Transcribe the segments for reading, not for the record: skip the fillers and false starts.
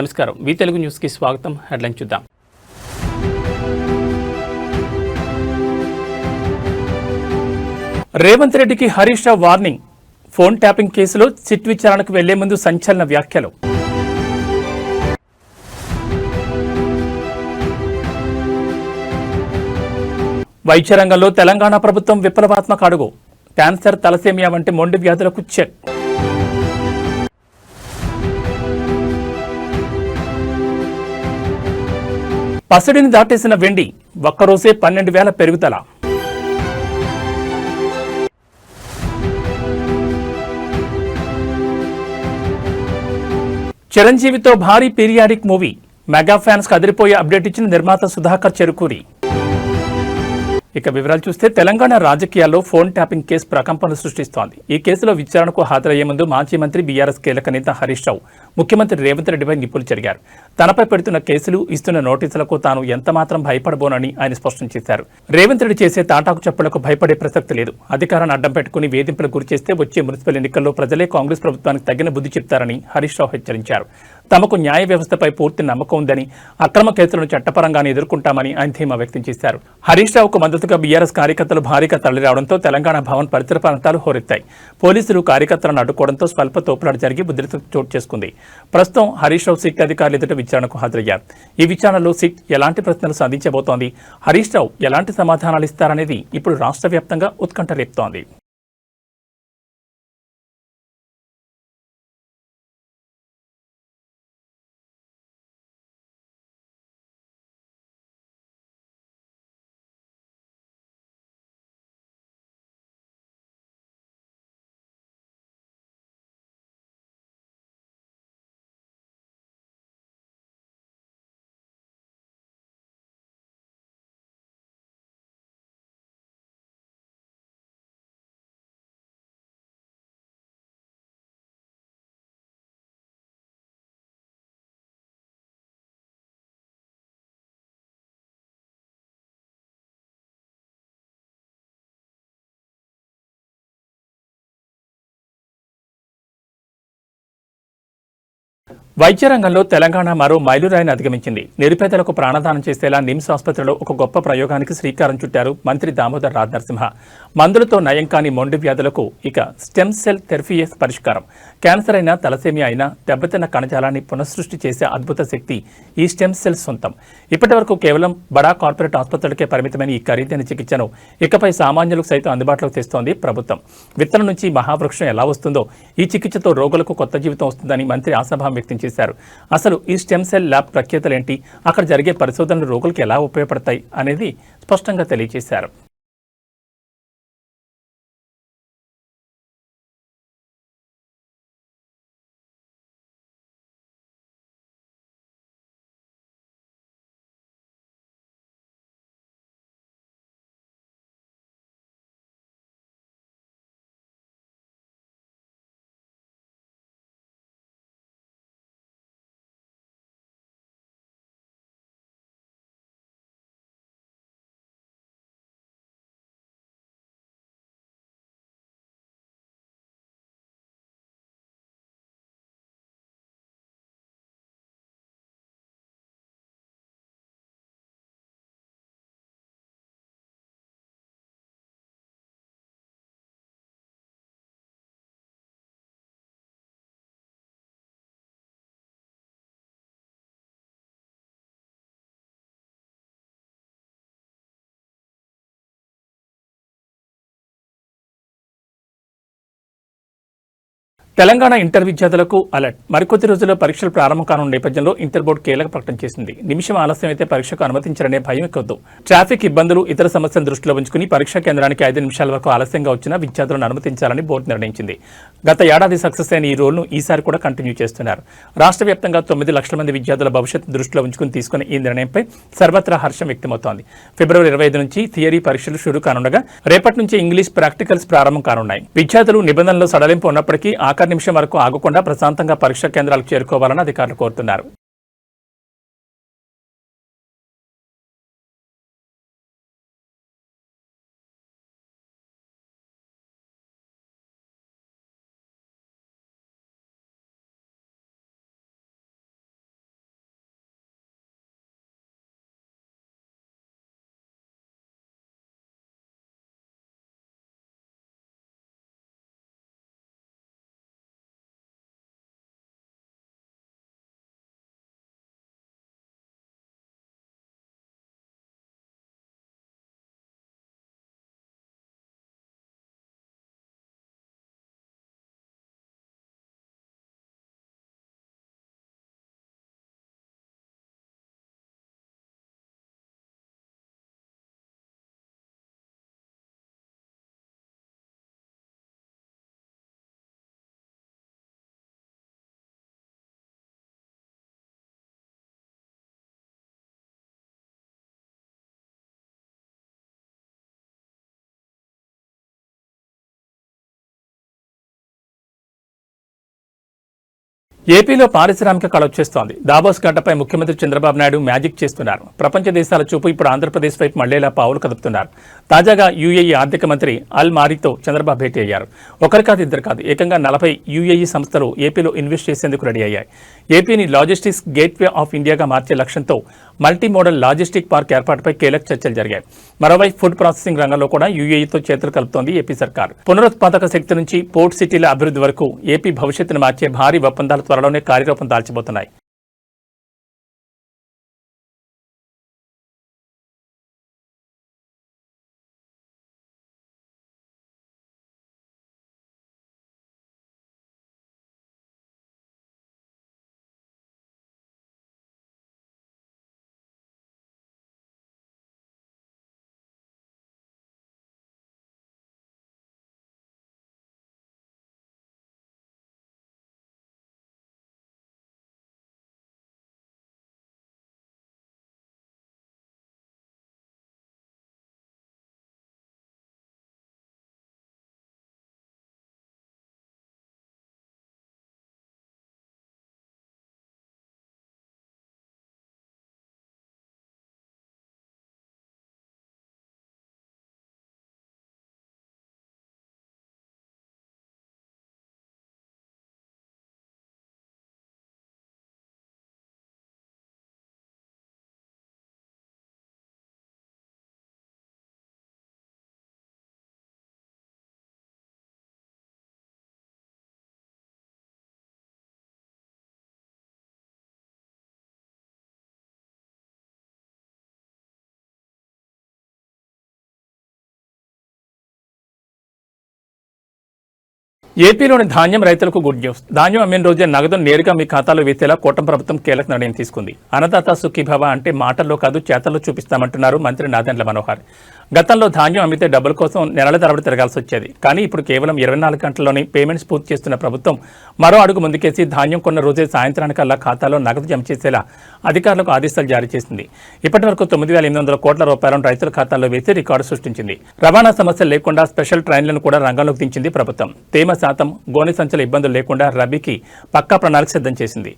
నమస్కారం. వి తెలుగు న్యూస్కి స్వాగతం. హెడ్లైన్ చూద్దాం. రేవంత్ రెడ్డికి Harish Rao warning. Phone tapping కేసులో సిట్ విచారణకు వెళ్లే ముందు సంచలన వ్యాఖ్యలు. వైద్య రంగంలో తెలంగాణ ప్రభుత్వం విప్లవాత్మక అడుగు. క్యాన్సర్, తలసేమియా వంటి మొండి వ్యాధులకు చెక్. పసిడిని దాటేసిన వెండి, ఒక్కరోజే 12,000 పెరుగుదల. చిరంజీవితో భారీ పీరియాడిక్ మూవీ. మెగా ఫ్యాన్స్ కు అదిరిపోయే అప్డేట్ ఇచ్చిన నిర్మాత సుధాకర్ చెరుకూరి. ఇక వివరాలు చూస్తే తెలంగాణ రాజకీయాల్లో ఫోన్ ట్యాపింగ్ కేసు ప్రకంపనలు సృష్టిస్తోంది. ఈ కేసులో విచారణకు హాజరయ్యే ముందు మాజీ మంత్రి బీఆర్ఎస్ కీలక నేత హరీష్ రావు ముఖ్యమంత్రి రేవంత్ రెడ్డిపై నిప్పులు చెరిగారు. తనపై పెడుతున్న కేసులు, ఇస్తున్న నోటీసులకు తాను ఎంతమాత్రం భయపడబోనని ఆయన స్పష్టం చేశారు. రేవంత్ రెడ్డి చేసే తాటాకు చెప్పులకు భయపడే ప్రసక్తి లేదు. అధికారాన్ని అడ్డం పెట్టుకుని వేధింపులకు గురిచేస్తే వచ్చే మున్సిపల్ ఎన్నికల్లో ప్రజలే కాంగ్రెస్ ప్రభుత్వానికి తగిన బుద్ధి చెప్తారని హరీష్ రావు హెచ్చరించారు. తమకు న్యాయ వ్యవస్థపై పూర్తి నమ్మకం ఉందని, అక్రమ కేసులను చట్టపరంగానే ఎదుర్కొంటామని ఆయన ధీమా వ్యక్తం చేశారు. హరీష్ రావుకు మద్దతుగా బీఆర్ఎస్ కార్యకర్తలు భారీగా తరలిరావడంతో తెలంగాణ భవన్ పరిసర ప్రాంతాలు హోరెత్తాయి. పోలీసులు కార్యకర్తలను అడ్డుకోవడంతో స్వల్ప తోపులాట జరిగి ఉద్రిక్తత చోటు చేసుకుంది. ప్రస్తుతం హరీష్ రావు సిట్ అధికారులు ఎదుట విచారణకు హాజరయ్యారు. ఈ విచారణలో సిట్ ఎలాంటి ప్రశ్నలు సాధించబోతోంది, హరీష్ రావు ఎలాంటి సమాధానాలు ఇస్తారనేది ఇప్పుడు రాష్ట్ర వ్యాప్తంగా ఉత్కంఠ రేపుతోంది. వైద్య రంగంలో తెలంగాణ మరో మైలురాయిని అధిగమించింది. నిరుపేదలకు ప్రాణదానం చేసేలా నిమ్స్ ఆసుపత్రిలో ఒక గొప్ప ప్రయోగానికి శ్రీకారం చుట్టారు మంత్రి దామోదర్ రాజనరసింహ. మందులతో నయం కాని మొండి వ్యాధులకు ఇక స్టెమ్ సెల్ థెరపీయే పరిష్కారం. క్యాన్సర్ అయినా, తలసేమియా అయినా దెబ్బతిన్న కణజాలాన్ని పునఃసృష్టి చేసే అద్భుత శక్తి ఈ స్టెమ్ సెల్స్ సొంతం. ఇప్పటి వరకు కేవలం బడా కార్పొరేట్ ఆసుపత్రులకే పరిమితమైన ఈ ఖరీదైన చికిత్సను ఇకపై సామాన్యులకు సైతం అందుబాటులోకి తెస్తోంది ప్రభుత్వం. విత్తనం నుంచి మహావృక్షం ఎలా వస్తుందో ఈ చికిత్సతో రోగులకు కొత్త జీవితం వస్తుందని మంత్రి ఆశాభావం వ్యక్తం చేశారు. అసలు ఈ స్టెమ్ సెల్ ల్యాబ్ ప్రత్యేకతలేంటి, అక్కడ జరిగే పరిశోధనలు రోగులకు ఎలా ఉపయోగపడతాయి అనేది స్పష్టంగా తెలియజేశారు. తెలంగాణ ఇంటర్ విద్యార్థులకు అలర్ట్. మరికొద్ది రోజుల్లో పరీక్షలు ప్రారంభం కానున్న నేపథ్యంలో ఇంటర్ బోర్డు కీలక ప్రకటన చేసింది. నిమిషం ఆలస్యం అయితే పరీక్షకు అనుమతించారనే భయం ఎక్కువద్దు. ట్రాఫిక్ ఇబ్బందులు, ఇతర సమస్యలను దృష్టిలో ఉంచుకుని పరీక్షా కేంద్రానికి 5 నిమిషాల వరకు ఆలస్యంగా వచ్చిన విద్యార్థులను అనుమతించాలని బోర్డు నిర్ణయించింది. గత ఏడాది సక్సెస్ అయిన ఈ రూల్ను ఈసారి కూడా కంటిన్యూ చేస్తున్నారు. రాష్ట్ర వ్యాప్తంగా 9 లక్షల మంది విద్యార్థుల భవిష్యత్తు దృష్టిలో ఉంచుకుని తీసుకున్న ఈ నిర్ణయంపై సర్వత్రా హర్షం వ్యక్తమవుతోంది. ఫిబ్రవరి 25 నుంచి థియరీ పరీక్షలు షురూ కానుండగా రేపటి నుంచి ఇంగ్లీష్ ప్రాక్టికల్స్ ప్రారంభం కానున్నాయి. విద్యార్థులు నిబంధనలు సడలింపు ఉన్నప్పటికీ ఆఖరి నిమిషం వరకు ఆగకుండా ప్రశాంతంగా పరీక్షా కేంద్రాలకు చేరుకోవాలని అధికారులు కోరుతున్నారు. ఏపీలో పారిశ్రామిక కళ వచ్చేస్తోంది. దాబోస్ గడ్డపై ముఖ్యమంత్రి చంద్రబాబు నాయుడు మ్యాజిక్ చేస్తున్నారు. ప్రపంచ దేశాల చూపు ఇప్పుడు ఆంధ్రప్రదేశ్ వైపు మళ్లేలా పావులు కదుపుతున్నారు. తాజాగా యూఏఈ ఆర్థిక మంత్రి అల్ మారీతో చంద్రబాబు భేటీ అయ్యారు. ఒకరు కాదు, ఇద్దరు కాదు, ఏకంగా 40 యూఏఈ సంస్థలు ఏపీలో ఇన్వెస్ట్ చేసేందుకు రెడీ అయ్యాయి. ఏపీని లాజిస్టిక్స్ గేట్వే ఆఫ్ ఇండియాగా మార్చే లక్ష్యంతో మల్టీ మోడల్ లాజిస్టిక్ పార్క్ ఏర్పాటుపై కీలక చర్చలు జరిగాయి. మరోవైపు ఫుడ్ ప్రాసెసింగ్ రంగంలో కూడా యూఏఈతో చేతులు కలుపుతోంది ఏపీ సర్కార్. పునరుత్పాదక శక్తి నుంచి పోర్ట్ సిటీల అభివృద్ధి వరకు ఏపీ భవిష్యత్తును మార్చే భారీ ఒప్పందాలు త్వరలోనే కార్యరూపం దాల్చబోతున్నాయి. ఏపీలోని ధాన్యం రైతులకు గుడ్ న్యూస్. ధాన్యం అమ్మిన రోజే నగదును నేరుగా మీ ఖాతాలో వేసేలా కూటమి ప్రభుత్వం కీలక నిర్ణయం తీసుకుంది. అన్నదాత సుఖీభవ అంటే మాటల్లో కాదు చేతల్లో చూపిస్తామంటున్నారు మంత్రి నాదెండ్ల మనోహర్. గతంలో ధాన్యం అమ్మితే డబ్బుల కోసం నెలల తరబడి తిరగాల్సి వచ్చేది. కానీ ఇప్పుడు కేవలం 24 గంటల్లోనే పేమెంట్స్ పూర్తి చేస్తున్న ప్రభుత్వం మరో అడుగు ముందుకేసి ధాన్యం కొన్న రోజే సాయంత్రానికల్లా ఖాతాలో నగదు జమ చేసేలా అధికారులకు ఆదేశాలు జారీ చేసింది. ఇప్పటి వరకు 9,800 కోట్ల రూపాయలను రైతుల ఖాతాల్లో వేసి రికార్డు సృష్టించింది. రవాణా సమస్యలు లేకుండా స్పెషల్ ట్రైన్లను కూడా రంగంలోకి దించింది ప్రభుత్వం. తేమ శాతం, గోనె సంచుల ఇబ్బందులు లేకుండా రబీకి పక్కా ప్రణాళిక సిద్ధం చేసింది.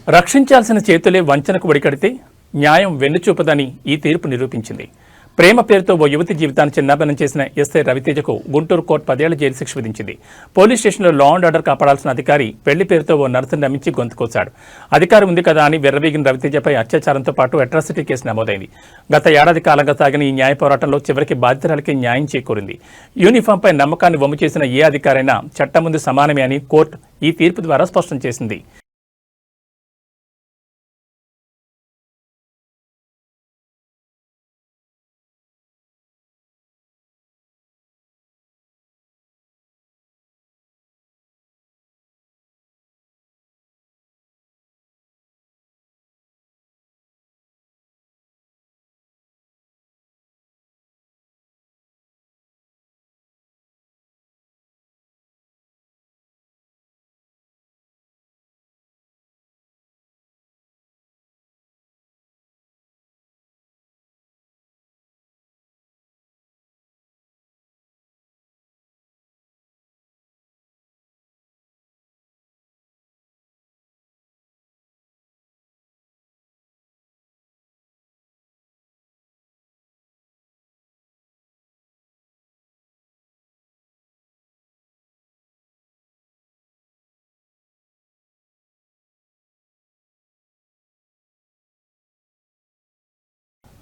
రక్షించాల్సిన చేతులే వంచనకు ఒడికడితే న్యాయం వెన్నుచూపదని ఈ తీర్పు నిరూపించింది. ప్రేమ పేరుతో ఓ యువతి జీవితాన్ని చిన్నాభిన్నం చేసిన ఎస్ఐ రవితేజకు గుంటూరు కోర్టు 10 ఏళ్ల జైలు శిక్ష విధించింది. పోలీస్ స్టేషన్లో లా అండ్ ఆర్డర్ కాపాడాల్సిన అధికారి పెళ్లి పేరుతో ఓ నర్సును నమ్మించి గొంతుకోశాడు. అధికారం ఉంది కదా అని విర్రవీగిన రవితేజపై అత్యాచారంతో పాటు అట్రాసిటీ కేసు నమోదైంది. గత ఏడాది కాలంగా సాగిన ఈ న్యాయ పోరాటంలో చివరికి బాధితురాలకి న్యాయం చేకూరింది. యూనిఫామ్పై నమ్మకాన్ని వమ్ము చేసిన ఏ అధికారైనా చట్టం ముందు సమానమే అని కోర్టు ఈ తీర్పు ద్వారా స్పష్టం చేసింది.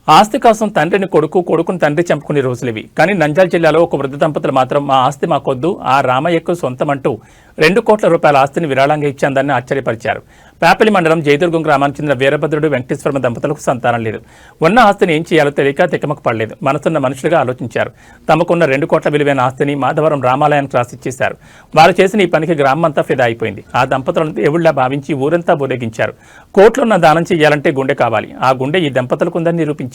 ఆస్తి కోసం తండ్రిని కొడుకు, కొడుకుని తండ్రి చంపుకునే రోజులివి. కానీ నంద్యాల జిల్లాలో ఒక వృద్ధ దంపతులు మాత్రం మా ఆస్తి మాకొద్దు, ఆ రామయ్యకు సొంతమంటూ 2 కోట్ల రూపాయల ఆస్తిని విరాళంగా ఇచ్చేందని ఆశ్చర్యపరిచారు. పేపలి మండలం జయదుర్గం గ్రామానికి చెందిన వీరభద్రుడు, వెంకటేశ్వర దంపతులకు సంతానం లేదు. ఉన్న ఆస్తిని ఏం చేయాలో తెలియక తికమక పడలేదు. మనసున్న మనుషులుగా ఆలోచించారు. తమకున్న 2 కోట్ల విలువైన ఆస్తిని మాధవరం రామాలయానికి రాసిచ్చేశారు. వారు చేసిన ఈ పనికి గ్రామమంతా ఫిదా అయిపోయింది. ఆ దంపతులను దేవుళ్లా భావించి ఊరంతా ఊరేగించారు. కోట్లున్న దానం చేయాలంటే గుండె కావాలి. ఆ గుండె ఈ దంపతులకు ఉందని నిరూపించారు.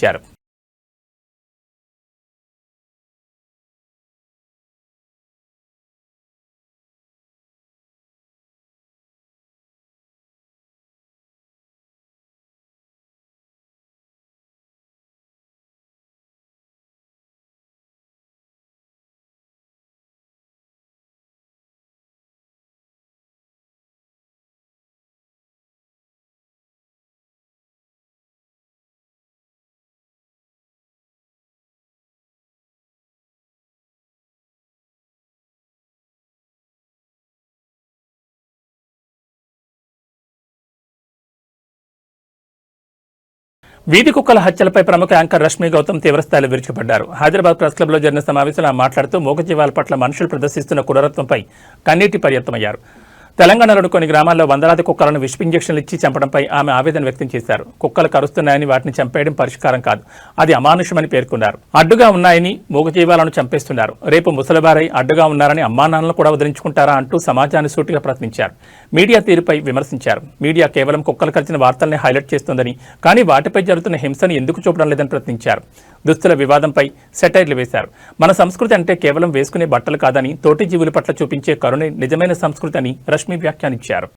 వీధి కుక్కల హత్యలపై ప్రముఖ యాంకర్ రష్మి గౌతమ్ తీవ్రస్థాయిలో విరుచుకుపడ్డారు. హైదరాబాద్ ప్రెస్ క్లబ్లో జరిగిన సమావేశంలో మాట్లాడుతూ మూగజీవాల పట్ల మనుషులు ప్రదర్శిస్తున్న క్రూరత్వంపై కన్నీటి పర్యంతమయ్యారు. తెలంగాణలోని కొన్ని గ్రామాల్లో వందలాది కుక్కలను విష ఇంజెక్షన్లు ఇచ్చి చంపడంపై ఆమె ఆవేదన వ్యక్తం చేశారు. కుక్కలు కరుస్తున్నాయని వాటిని చంపేయడం పరిష్కారం కాదు, అది అమానుషమని పేర్కొన్నారు. అడ్డుగా ఉన్నాయని మూగజీవాలను చంపేస్తున్నారు. రేపు ముసలివారై అడ్డుగా ఉన్నారని అమ్మానాన్నలు కూడా వదిలించుకుంటారా అంటూ సమాజాన్ని సూటిగా ప్రశ్నించారు. మీడియా తీరుపై విమర్శించారు. మీడియా కేవలం కుక్కలు కలిసిన వార్తల్ని హైలైట్ చేస్తోందని, కానీ వాటిపై జరుగుతున్న హింసను ఎందుకు చూపడం లేదని ప్రశ్నించారు. దుస్తుల వివాదంపై సెటైర్లు వేశారు. మన సంస్కృతి అంటే కేవలం వేసుకునే బట్టలు కాదని, తోటి జీవుల పట్ల చూపించే కరుణే నిజమైన సంస్కృతి అని రష్మి వ్యాఖ్యానించారు.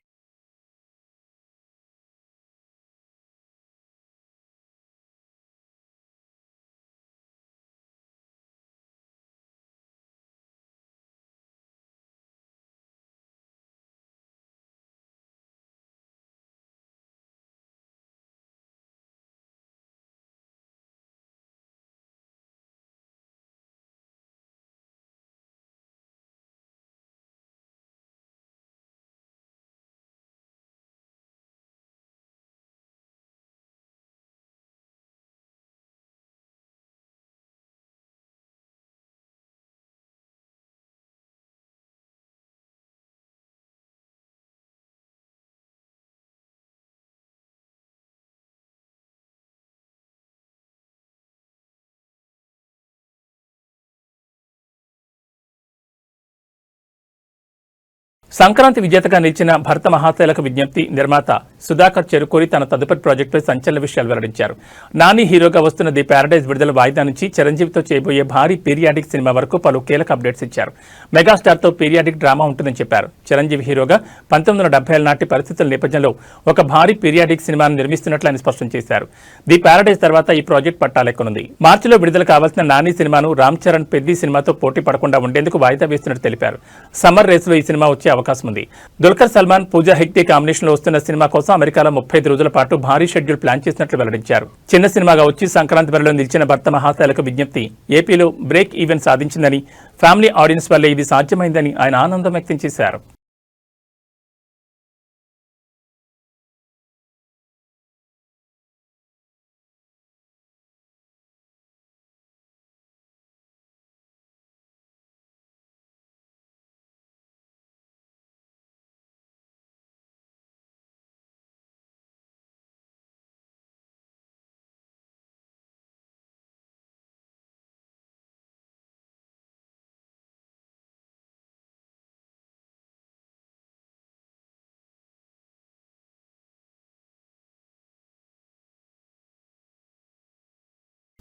సంక్రాంతి విజేతగా నిలిచిన భరత మహాశైలకు విజ్ఞప్తి నిర్మాత సుధాకర్ చెరుకూరి తన తదుపరి ప్రాజెక్టుపై సంచలన విషయాలు వెల్లడించారు. నాని హీరోగా వస్తున్న ది ప్యారడైజ్ విడుదల వాయిదా నుంచి చిరంజీవితో చేయబోయే భారీ పీరియాడిక్ సినిమా వరకు పలు కీలక అప్డేట్స్ ఇచ్చారు. మెగాస్టార్తో పీరియాడిక్ డ్రామా ఉంటుందని చెప్పారు. చిరంజీవి హీరోగా 1970 నాటి పరిస్థితుల నేపథ్యంలో ఒక భారీ పీరియాడిక్ సినిమాను నిర్మిస్తున్నట్లు ఆయన స్పష్టం చేశారు. ది ప్యారడైజ్ తర్వాత ఈ ప్రాజెక్ట్ పట్టాలెక్కనుంది. మార్చిలో విడుదల కావాల్సిన నాని సినిమాను రామ్ చరణ్ పెద్ది సినిమాతో పోటీ పడకుండా ఉండేందుకు వాయిదా వేస్తున్నట్టు తెలిపారు. సమ్మర్ రేసులో ఈ సినిమా వచ్చే అవకాశం ఉంది. దుల్కర్ సల్మాన్, పూజా హెగ్డే కాంబినేషన్ లో వస్తున్న సినిమా కోసం అమెరికాలో 35 రోజుల పాటు భారీ షెడ్యూల్ ప్లాన్ చేసినట్లు వెల్లడించారు. చిన్న సినిమాగా వచ్చి సంక్రాంతి బరిలో నిలిచిన భర్త మహాశైలకు విజ్ఞప్తి ఏపీలో బ్రేక్ ఈవెన్ సాధించిందని, ఫ్యామిలీ ఆడియన్స్ వల్లే ఇది సాధ్యమైందని ఆయన ఆనందం వ్యక్తం చేశారు.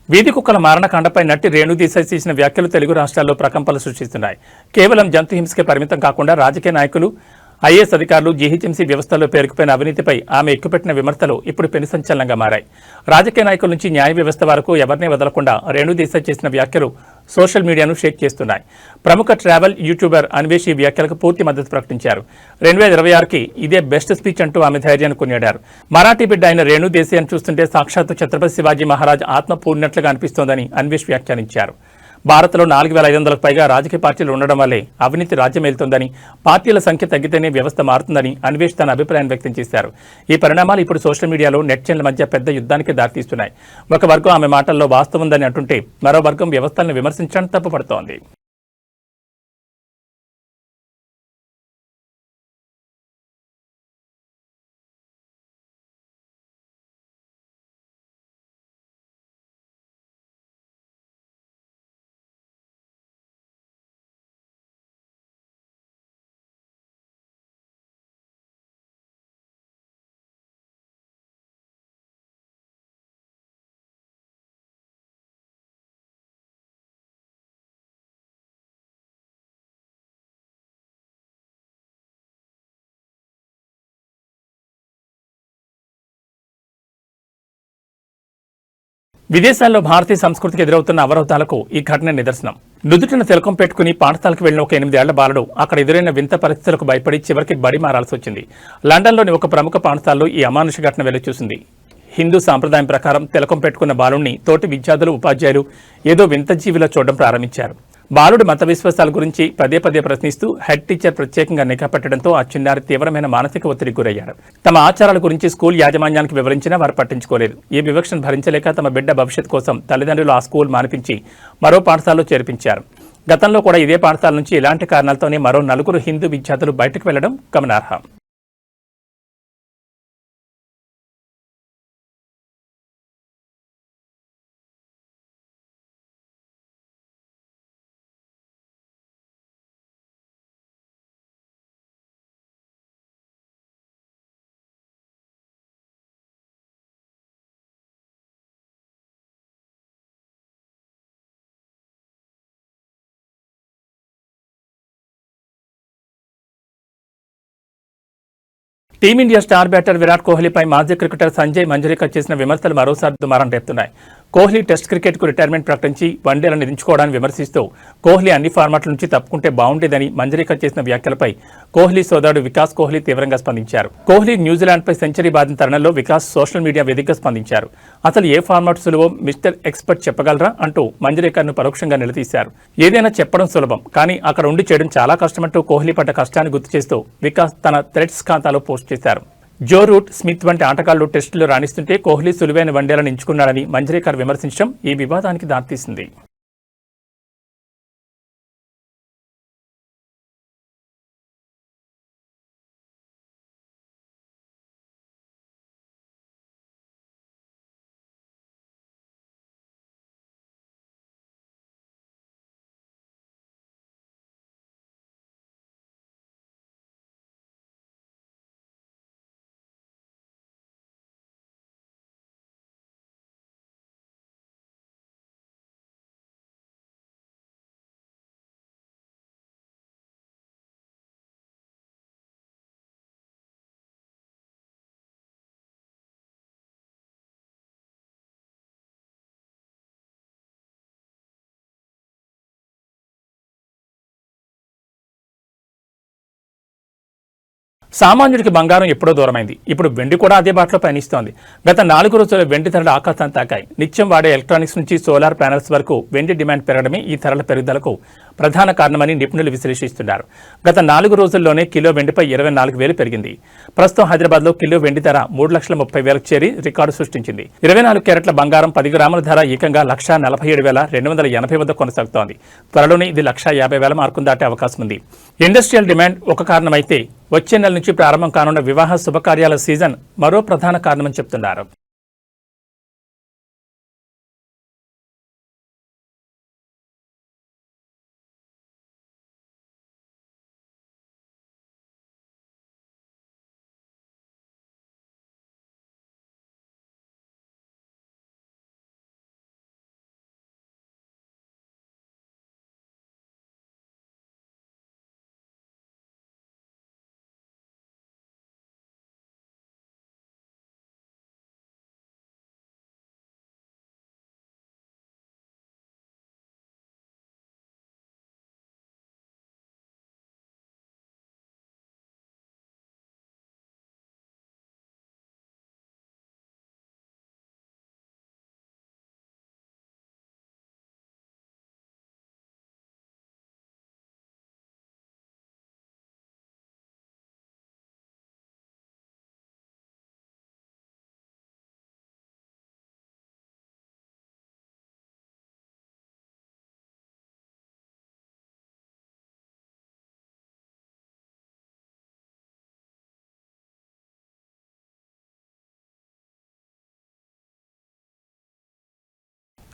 వీధి కుక్కల మారణకాండపై నటి రేణు దేశాయ్ చేసిన వ్యాఖ్యలు తెలుగు రాష్ట్రాల్లో ప్రకంపనలు సృష్టిస్తున్నాయి. కేవలం జంతు హింసకే పరిమితం కాకుండా రాజకీయ నాయకులు, ఐఏఎస్ అధికారులు, జీహెచ్ఎంసీ వ్యవస్థలో పేరుకుపోయిన అవినీతిపై ఆమె ఎక్కుపెట్టిన విమర్శలు ఇప్పుడు పెను సంచలనంగా మారాయి. రాజకీయ నాయకుల నుంచి న్యాయ వ్యవస్థ వరకు ఎవరినీ వదలకుండా రేణు దేశాయ్ చేసిన వ్యాఖ్యలు సోషల్ మీడియాను షేక్ చేస్తున్నాయి. ప్రముఖ ట్రావెల్ యూట్యూబర్ అన్వేష్ ఈ వ్యాఖ్యలకు పూర్తి మద్దతు ప్రకటించారు. 2026కి ఇదే బెస్ట్ స్పీచ్ అంటూ ఆమె ధైర్యాన్ని కొనియాడారు. మరాఠీ బిడ్డ అయిన రేణు దేశాయ్ను చూస్తుంటే సాక్షాత్తు ఛత్రపతి శివాజీ మహారాజ్ ఆత్మ పూర్ణట్లుగా అనిపిస్తోందని అన్వేష్ వ్యాఖ్యానించారు. భారత్లో 4,500కు పైగా రాజకీయ పార్టీలు ఉండడం వల్లే అవినీతి రాజ్యమేలుతోందని, పార్టీల సంఖ్య తగ్గితేనే వ్యవస్థ మారుతుందని అన్వేష్ తన అభిప్రాయం వ్యక్తం చేశారు. ఈ పరిణామాలు ఇప్పుడు సోషల్ మీడియాలో నెటిజన్ల మధ్య పెద్ద యుద్ధానికి దారితీస్తున్నాయి. ఒక వర్గం ఆమె మాటల్లో వాస్తవం ఉందని అంటుంటే, మరో వర్గం వ్యవస్థలను విమర్శించడానికి తప్పుపడుతోంది. విదేశాల్లో భారతీయ సంస్కృతికి ఎదురవుతున్న అవరోధాలకు ఈ ఘటన నిదర్శనం. నుదుటిన తిలకం పెట్టుకుని పాఠశాలకు వెళ్లిన ఒక 8 ఏళ్ల బాలుడు అక్కడ ఎదురైన వింత పరిస్థితులకు భయపడి చివరికి బడి మారాల్సి వచ్చింది. లండన్లోని ఒక ప్రముఖ పాఠశాలలో ఈ అమానుష ఘటన వెలుచూసింది. హిందూ సాంప్రదాయం ప్రకారం తిలకం పెట్టుకున్న బాలుడిని తోటి విద్యార్థులు, ఉపాధ్యాయులు ఏదో వింత జీవిలో చూడడం ప్రారంభించారు. బాలుడి మత విశ్వాసాల గురించి పదే పదే ప్రశ్నిస్తూ హెడ్ టీచర్ ప్రత్యేకంగా నిఘా పెట్టడంతో ఆ చిన్నారి తీవ్రమైన మానసిక ఒత్తిడికి గురయ్యాడు. తమ ఆచారాల గురించి స్కూల్ యాజమాన్యానికి వివరించినా వారు పట్టించుకోలేదు. ఈ వివక్షను భరించలేక తమ బిడ్డ భవిష్యత్ కోసం తల్లిదండ్రులు ఆ స్కూల్ మానిపించి మరో పాఠశాలలో చేర్పించారు. గతంలో కూడా ఇదే పాఠశాల నుంచి ఇలాంటి కారణాలతోనే మరో 4 హిందూ విద్యార్థులు బయటకు వెళ్లడం గమనార్హం. టీమిండియా స్టార్ బ్యాటర్ విరాట్ కోహ్లీపై మాజీ క్రికెటర్ సంజయ్ మంజరేకర్ చేసిన విమర్శలు మరోసారి దుమారం రేపుతున్నాయి. కోహ్లీ టెస్ట్ క్రికెట్కు రిటైర్మెంట్ ప్రకటించి వన్డేలను నిలుచుకోవడాన్ని విమర్శిస్తూ కోహ్లీ అన్ని ఫార్మాట్ల నుంచి తప్పుకుంటే బాగుండేదని మంజరేకర్ చేసిన వ్యాఖ్యలపై కోహ్లీ సోదరుడు వికాస్ కోహ్లీ తీవ్రంగా స్పందించారు. కోహ్లీ న్యూజిలాండ్పై సెంచరీ బాధిన తరుణంలో వికాస్ సోషల్ మీడియా వేదికగా స్పందించారు. అసలు ఏ ఫార్మాట్ సులువో మిస్టర్ ఎక్స్పర్ట్ చెప్పగలరా అంటూ మంజరేకర్ను పరోక్షంగా నిలదీశారు. ఏదైనా చెప్పడం సులభం, కానీ అక్కడ ఉండి చేయడం చాలా కష్టమంటూ కోహ్లీ పడ్డ కష్టాన్ని గుర్తు చేస్తూ వికాస్ తన థ్రెడ్స్ ఖాతాలో పోస్ట్ చేశారు. జో రూట్, స్మిత్ వంటి ఆటగాళ్లు టెస్టులు రాణిస్తుంటే కోహ్లీ సులువైన వన్డేలను ఎంచుకున్నాడని మంజరేకర్ విమర్శించడం ఈ వివాదానికి దారితీసింది. సామాన్యుడికి బంగారం ఎప్పుడో దూరమైంది. ఇప్పుడు వెండి కూడా అదే బాటలో పయనిస్తోంది. గత 4 రోజుల వెండి ధరలు ఆకాశాన్ని తాకాయి. నిత్యం వాడే ఎలక్ట్రానిక్స్ నుంచి సోలార్ ప్యానెల్స్ వరకు వెండి డిమాండ్ పెరగడమే ఈ ధరల పెరుగుదలకు ప్రధాన కారణమని నిపుణులు విశ్లేషిస్తున్నారు. గత 4 రోజుల్లోనే కిలో వెండిపై 24,000 పెరిగింది. ప్రస్తుతం హైదరాబాద్లో కిలో వెండి ధర 3,30,000కు చేరి రికార్డు సృష్టించింది. 24 క్యారెట్ల బంగారం 10 గ్రాముల ధర ఏకంగా 1,47,280 వద్ద కొనసాగుతోంది. త్వరలోనే ఇది 1,50,000 మార్కును దాటే అవకాశం ఉంది. ఇండస్ట్రియల్ డిమాండ్ ఒక కారణమైతే వచ్చే నెల నుంచి ప్రారంభం కానున్న వివాహ శుభకార్యాల సీజన్ మరో ప్రధాన కారణమని చెప్తున్నారు.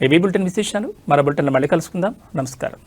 ఏబీ బులెటిన్ విశేషాలు మరో బులెటిన్లో మళ్ళీ కలుసుకుందాం. నమస్కారం.